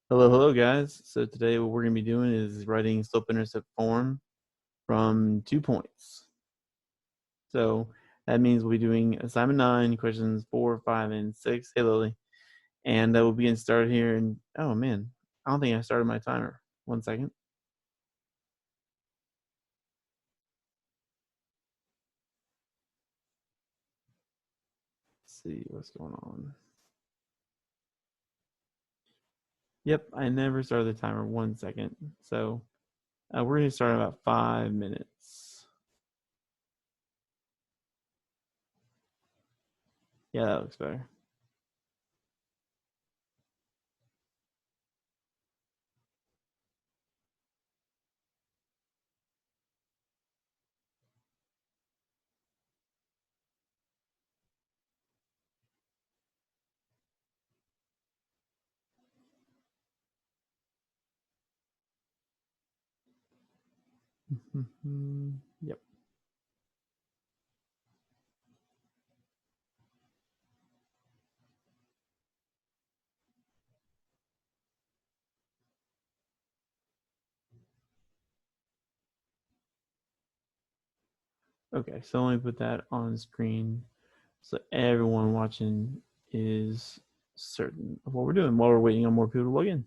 Hello, guys. So today what we're going to be doing is writing slope-intercept form from 2 points. So that means we'll be doing assignment 9, questions 4, 5, and 6. Hey, Lily. And we'll be getting started here. And oh, man, I don't think I started my timer. 1 second. Let's see what's going on. Yep, I never started the timer. 1 second. So we're going to start in about 5 minutes. Yeah, that looks better. Yep. Okay, so let me put that on screen so everyone watching is certain of what we're doing while we're waiting on more people to log in.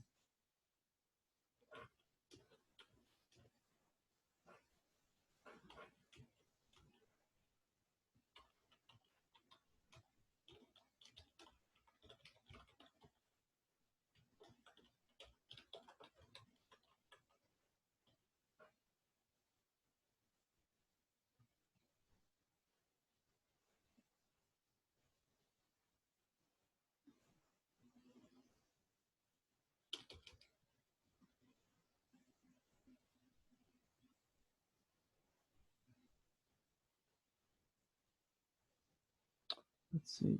Let's see.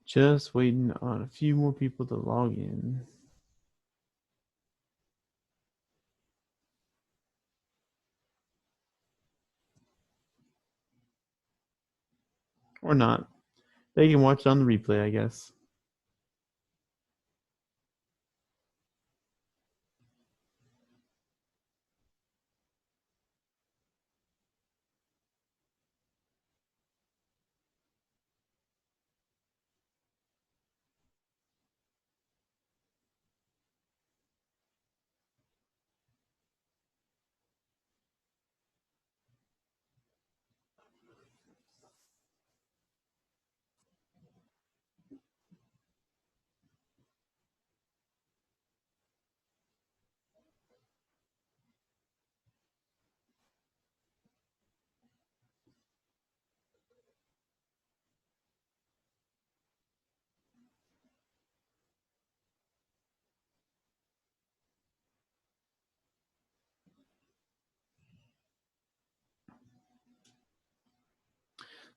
Just waiting on a few more people to log in. Or not. They can watch on the replay, I guess.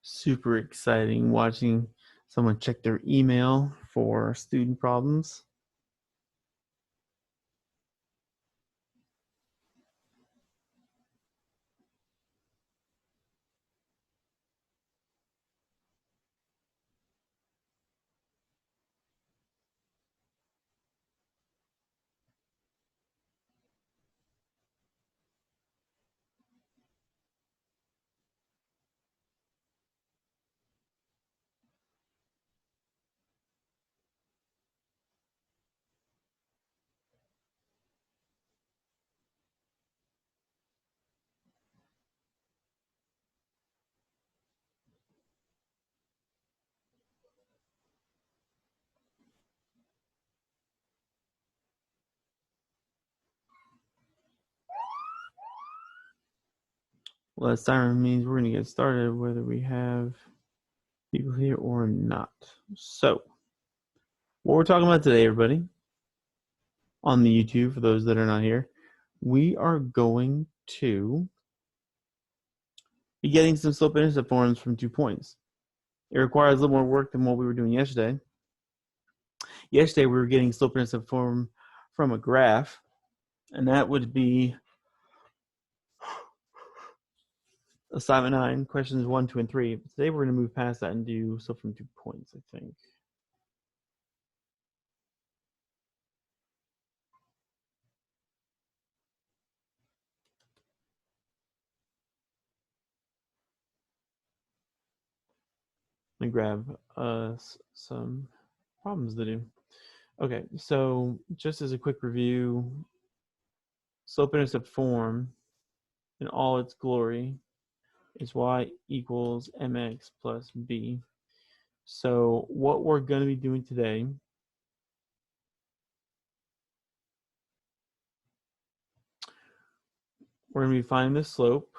Super exciting watching someone check their email for student problems. Well, that siren means we're going to get started whether we have people here or not. So, what we're talking about today, everybody, on the YouTube, for those that are not here, we are going to be getting some slope-intercept forms from 2 points. It requires a little more work than what we were doing yesterday. Yesterday, we were getting slope-intercept form from a graph, and that would be assignment 9, questions 1, 2, and 3. Today, we're going to move past that and do stuff from 2 points, I think. Let me grab some problems to do. Okay, so just as a quick review, slope-intercept form in all its glory is y equals mx plus b. So what we're going to be doing today we're going to be finding the slope.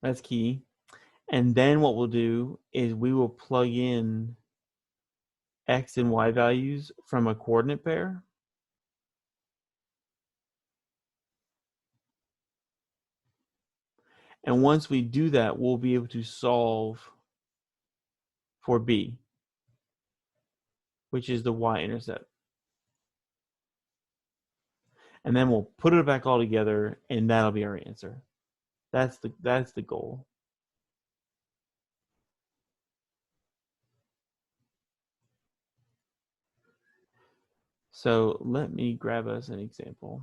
That's key. And then what we'll do is we will plug in x and y values from a coordinate pair. And once we do that, we'll be able to solve for b, which is the y-intercept. And then we'll put it back all together, and that'll be our answer. That's the goal. So let me grab us an example.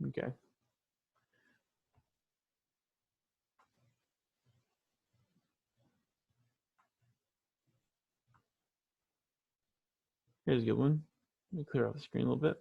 Okay. Here's a good one. Let me clear off the screen a little bit.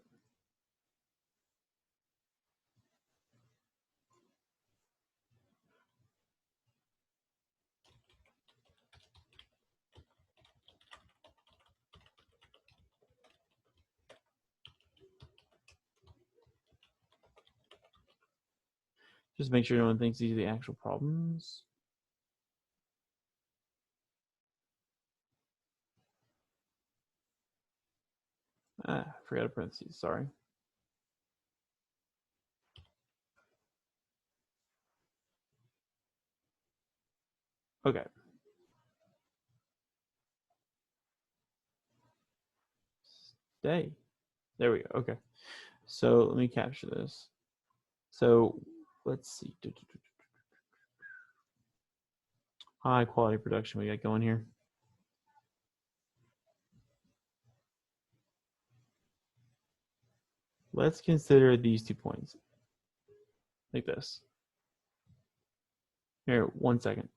Just make sure no one thinks these are the actual problems. I forgot a parentheses, sorry. Okay. Stay. There we go. Okay. So let me capture this. So let's see. High quality production we got going here. Let's consider these 2 points. Like this. Here, 1 second.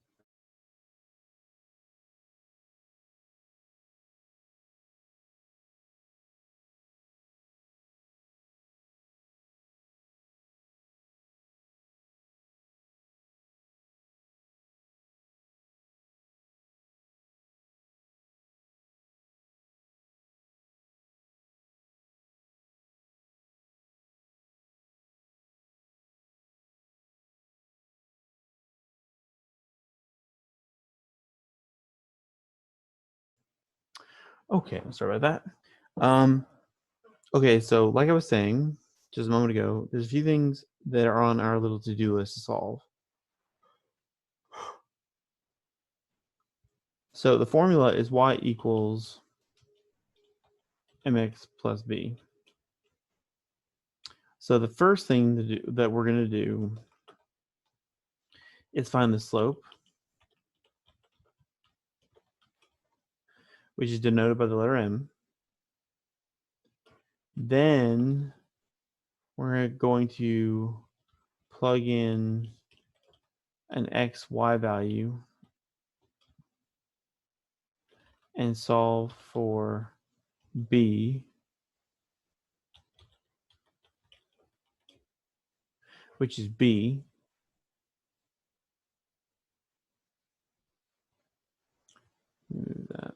Okay, I'm sorry about that. Okay, so like I was saying just a moment ago, there's a few things that are on our little to-do list to solve. So the formula is y equals mx plus b. So the first thing that we're going to do is find the slope, which is denoted by the letter m. Then we're going to plug in an x, y value and solve for b, which is b. Move that.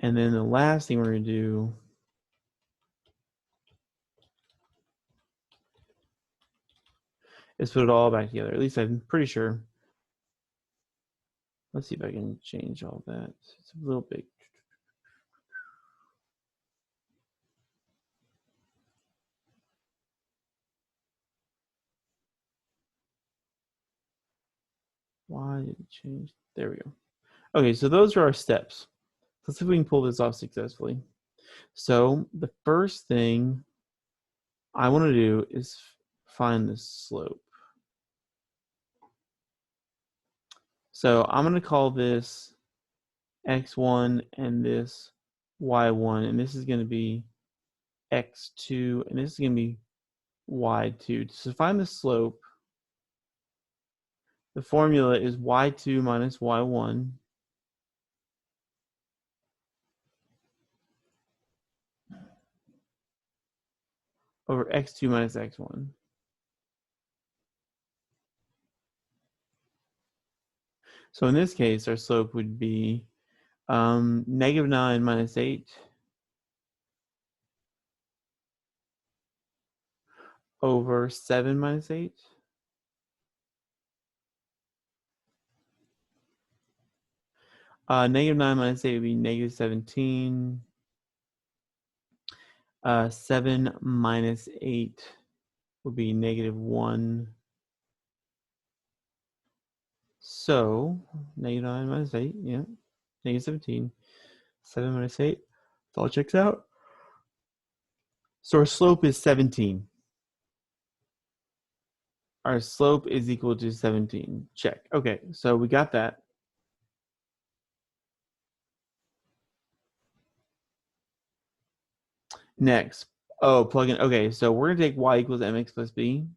And then the last thing we're going to do is put it all back together. At least I'm pretty sure. Let's see if I can change all that. It's a little big. Why did it change? There we go. Okay, so those are our steps. Let's see if we can pull this off successfully. So the first thing I want to do is find the slope. So I'm going to call this x1 and this y1, and this is going to be x2, and this is going to be y2. So to find the slope, the formula is y2 minus y1 over x2 minus x1. So in this case, our slope would be -9 minus 8 over 7 minus 8. -9 minus 8 would be -17. 7 minus 8 would be -1. So, -9 minus 8, yeah, -17. 7 minus 8, it all checks out. So our slope is 17. Our slope is equal to 17. Check. Okay, so we got that. Next, plug in. Okay, so we're going to take y equals mx plus b.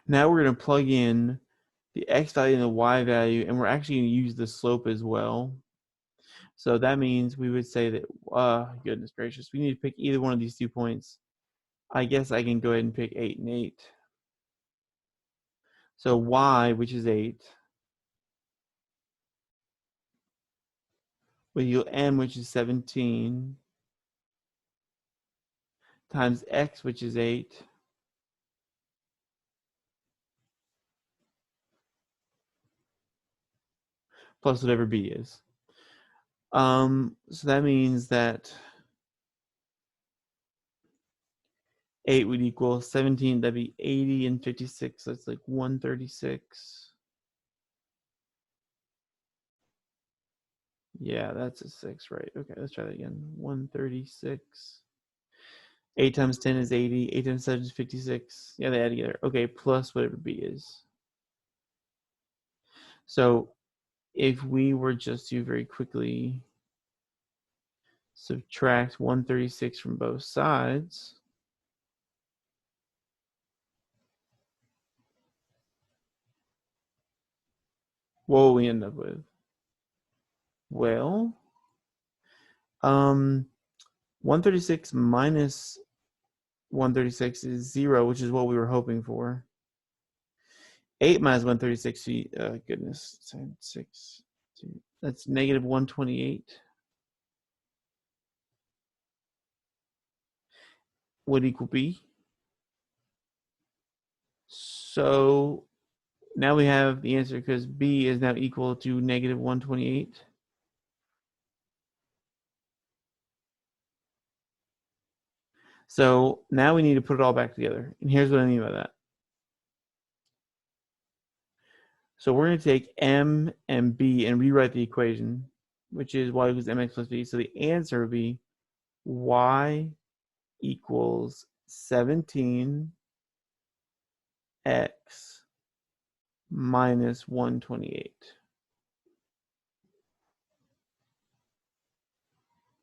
Now we're going to plug in the x value and the y value, and we're actually going to use the slope as well. So that means we would say that, goodness gracious, we need to pick either one of these 2 points. I guess I can go ahead and pick 8 and 8. So y, which is 8, will equal m, which is 17, times x, which is 8, plus whatever b is. So that means that 8 would equal 17, that'd be 80 and 56, that's like 136. Yeah, that's a 6, right? Okay, let's try that again. 136. 8 times 10 is 80. 8 times 7 is 56. Yeah, they add together. Okay, plus whatever b is. So if we were just to very quickly subtract 136 from both sides, what will we end up with? Well, 136 minus 136 is 0, which is what we were hoping for. 8 minus 136, goodness, 6, that's negative 128. Would equal b. So now we have the answer because b is now equal to negative 128. So now we need to put it all back together. And here's what I mean by that. So we're going to take m and b and rewrite the equation, which is y equals mx plus b. So the answer would be y equals 17x minus 128.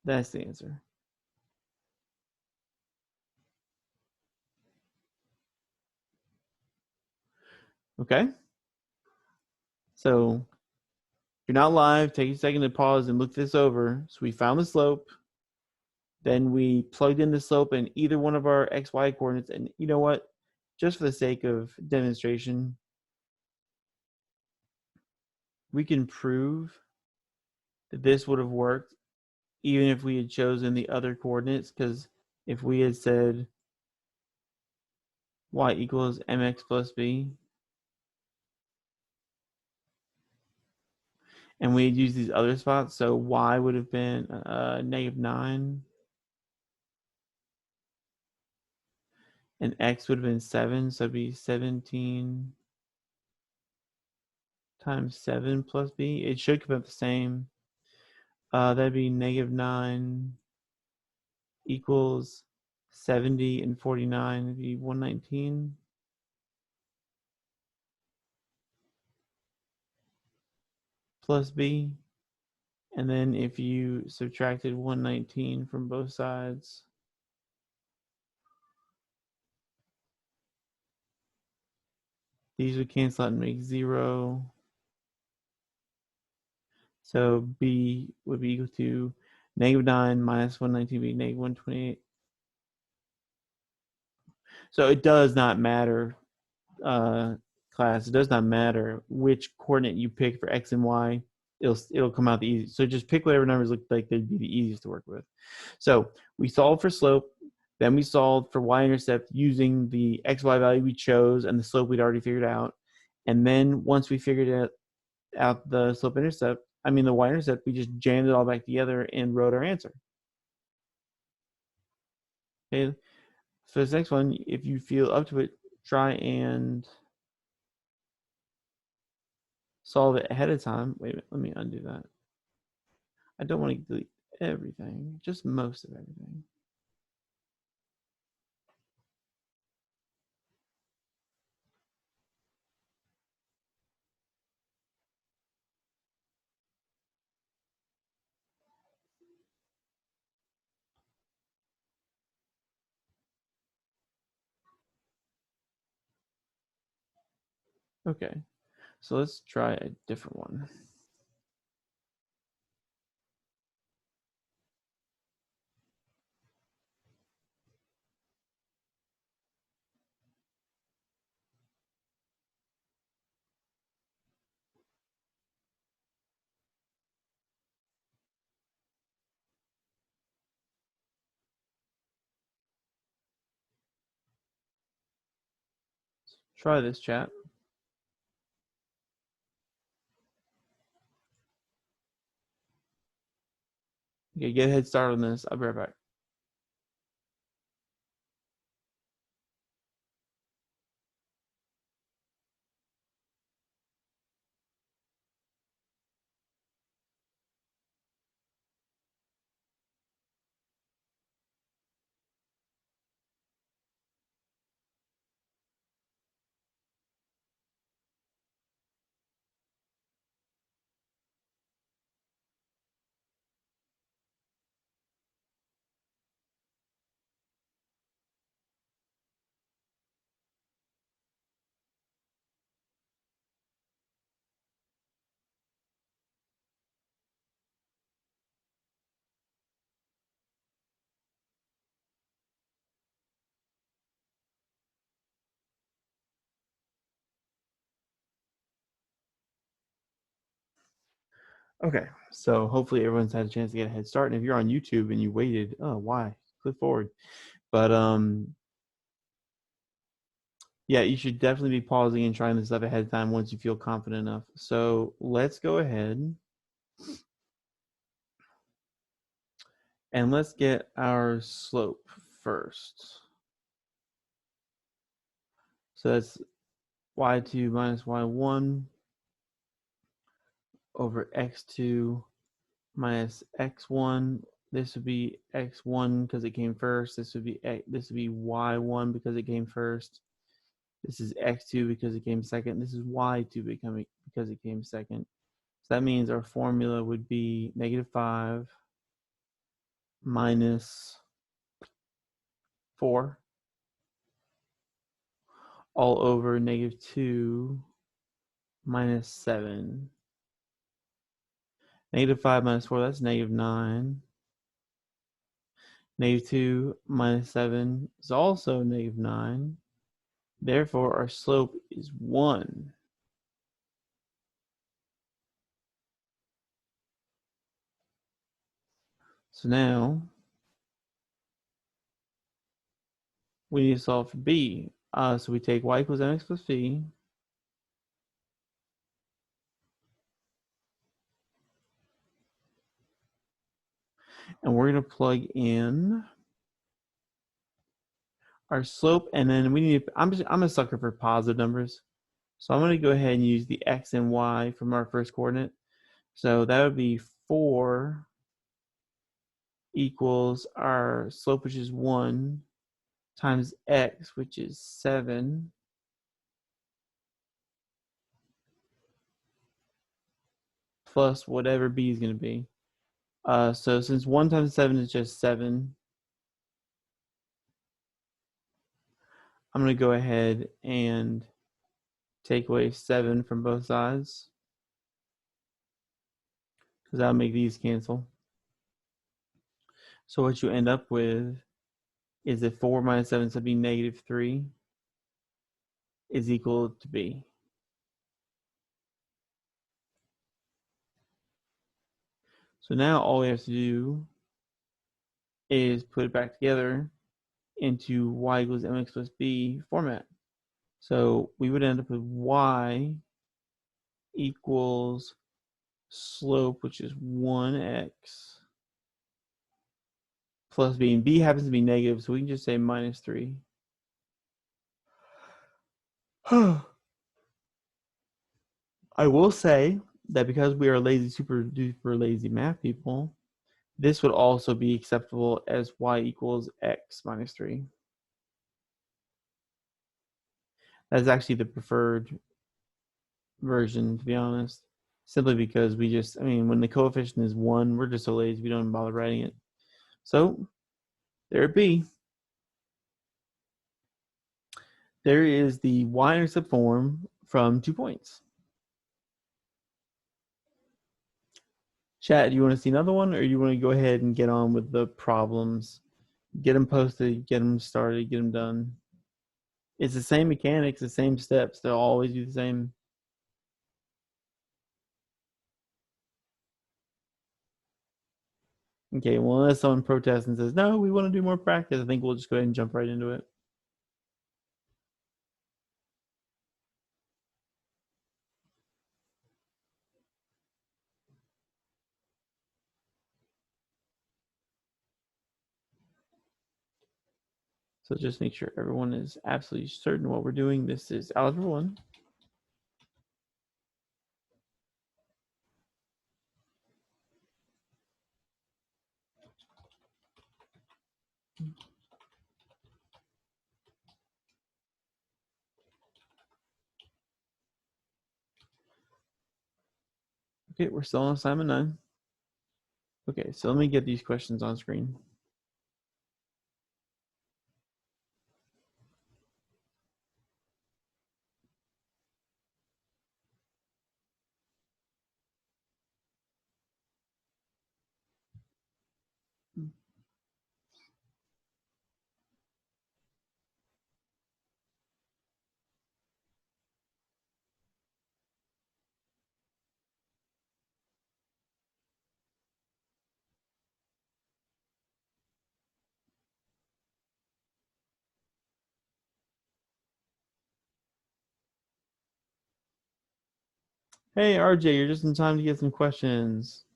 That's the answer. Okay. So if you're not live, take a second to pause and look this over. So we found the slope. Then we plugged in the slope in either one of our XY coordinates. And you know what? Just for the sake of demonstration, we can prove that this would have worked even if we had chosen the other coordinates. Because if we had said y equals mx plus b, and we had used these other spots, so y would have been -9, and x would have been 7, so it'd be 17 times 7 plus b. It should come up the same. That'd be -9 equals 70 and 49. It'd be 119 plus b. And then if you subtracted 119 from both sides, these would cancel out and make 0. So b would be equal to -9 minus 119 would be -128. So it does not matter, class. It does not matter which coordinate you pick for x and y. It'll come out the easiest. So just pick whatever numbers look like they'd be the easiest to work with. So we solved for slope. Then we solved for y-intercept using the xy value we chose and the slope we'd already figured out. And then once we figured out the slope-intercept, the y-intercept, we just jammed it all back together and wrote our answer. Okay. For this next one, if you feel up to it, try and solve it ahead of time. Wait a minute, let me undo that. I don't want to delete everything, just most of everything. Okay, so let's try a different one. Try this, chat. Okay, get a head start on this. I'll be right back. Okay, so hopefully everyone's had a chance to get a head start. And if you're on YouTube and you waited, oh, why? Click forward. But yeah, you should definitely be pausing and trying this stuff ahead of time once you feel confident enough. So let's go ahead and let's get our slope first. So that's y2 minus y1 over x2 minus x1. This would be x1 because it came first. This would be y1 because it came first. This is x2 because it came second. This is y2 because it came second. So that means our formula would be -5 minus 4 all over negative 2 minus 7. Negative 5 minus 4, that's negative 9. Negative 2 minus 7 is also negative 9. Therefore, our slope is 1. So now we need to solve for b. So we take y equals mx plus b. And we're going to plug in our slope, and then we need. I'm a sucker for positive numbers, so I'm going to go ahead and use the x and y from our first coordinate. So that would be 4 equals our slope, which is 1, times x, which is 7, plus whatever b is going to be. So since 1 times 7 is just 7, I'm going to go ahead and take away 7 from both sides, because that'll make these cancel. So what you end up with is that 4 minus 7, so be negative 3, is equal to b. So now all we have to do is put it back together into y equals mx plus b format. So we would end up with y equals slope, which is 1x, plus b. And b happens to be negative, so we can just say minus 3. I will say that because we are lazy, super duper lazy math people, this would also be acceptable as y equals x minus 3. That's actually the preferred version, to be honest, simply because we just, when the coefficient is 1, we're just so lazy we don't even bother writing it. So there it be. There is the y-intercept form from 2 points. Chat, do you want to see another one, or do you want to go ahead and get on with the problems? Get them posted, get them started, get them done. It's the same mechanics, the same steps. They'll always be the same. Okay, well, unless someone protests and says, no, we want to do more practice, I think we'll just go ahead and jump right into it. So just make sure everyone is absolutely certain what we're doing. This is Algebra 1. Okay, we're still on assignment 9. Okay, so let me get these questions on screen. Hey, RJ, you're just in time to get some questions.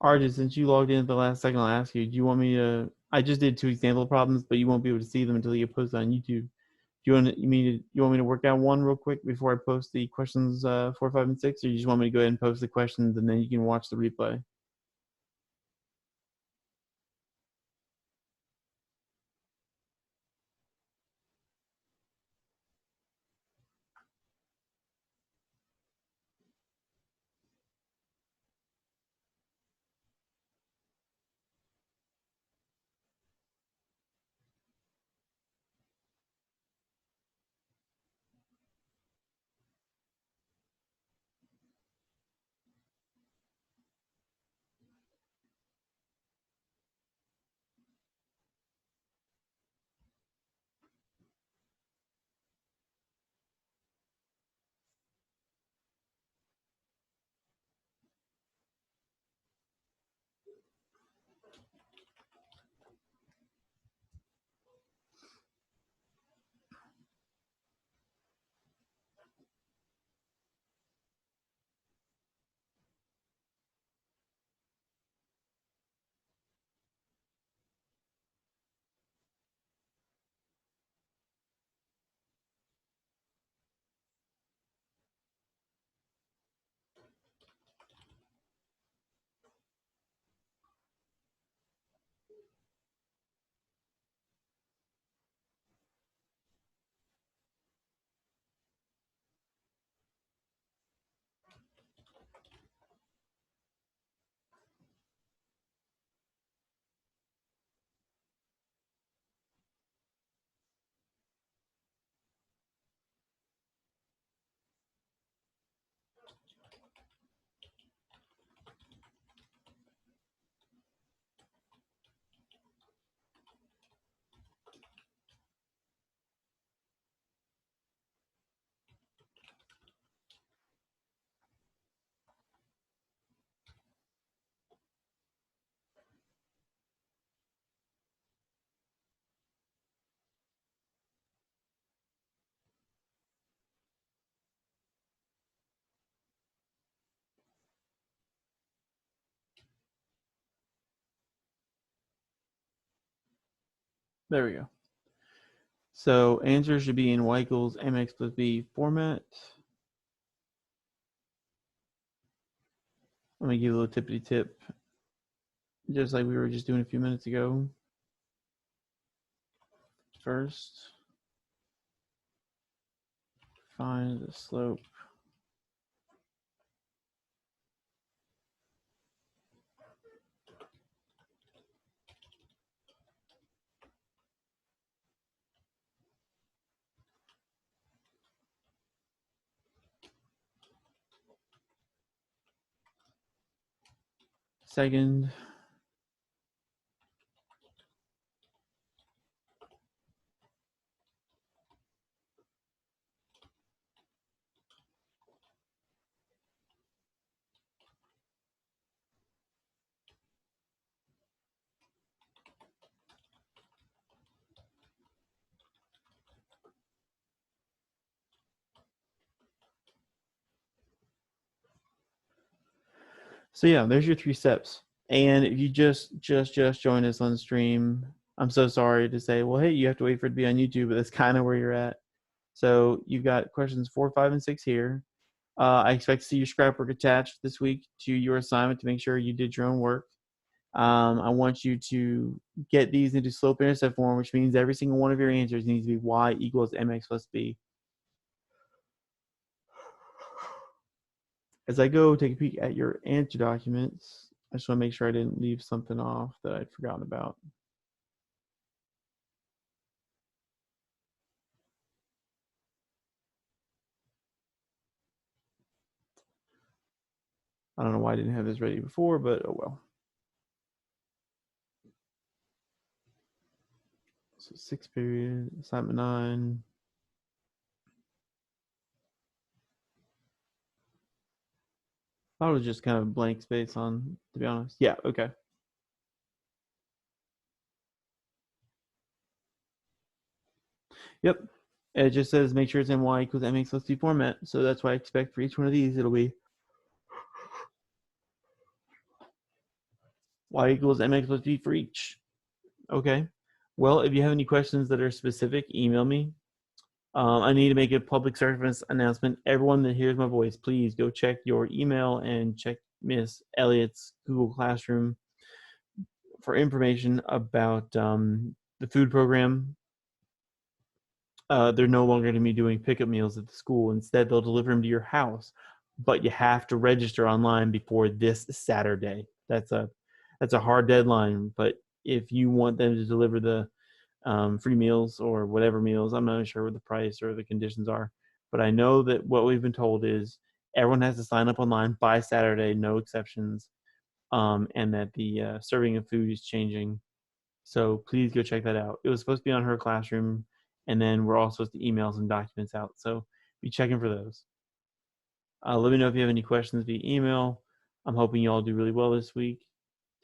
RJ, since you logged in at the last second, I'll ask you, do you want me to, I just did 2 example problems, but you won't be able to see them until you get posted on YouTube. Do you want me to work out one real quick before I post the questions 4, 5, and 6, or you just want me to go ahead and post the questions and then you can watch the replay? There we go. So answer should be in y equals mx plus b format. Let me give you a little tippity tip, just like we were just doing a few minutes ago. First, find the slope. Second, so yeah, there's your 3 steps. And if you just joined us on the stream, I'm so sorry to say, well, hey, you have to wait for it to be on YouTube, but that's kind of where you're at. So you've got questions 4, 5, and 6 here. I expect to see your scrapbook attached this week to your assignment to make sure you did your own work. I want you to get these into slope-intercept form, which means every single one of your answers needs to be y equals mx plus b. As I go take a peek at your answer documents, I just want to make sure I didn't leave something off that I'd forgotten about. I don't know why I didn't have this ready before, but oh well. So 6th period, assignment 9. I was just kind of blank space on, to be honest. Yeah, okay. Yep. It just says make sure it's in y equals mx plus b format. So that's why I expect for each one of these, it'll be y equals mx plus b for each. Okay. Well, if you have any questions that are specific, email me. I need to make a public service announcement. Everyone that hears my voice, please go check your email and check Miss Elliott's Google Classroom for information about the food program. They're no longer going to be doing pickup meals at the school. Instead, they'll deliver them to your house, but you have to register online before this Saturday. That's a hard deadline. But if you want them to deliver the free meals or whatever meals, I'm not sure what the price or the conditions are, but I know that what we've been told is everyone has to sign up online by Saturday, no exceptions, and that the serving of food is changing. So please go check that out. It was supposed to be on her classroom, and then we're also supposed to email some documents out. So be checking for those. Let me know if you have any questions via email. I'm hoping you all do really well this week.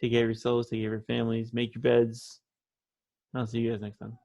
Take care of yourselves, take care of your families, make your beds. I'll see you guys next time.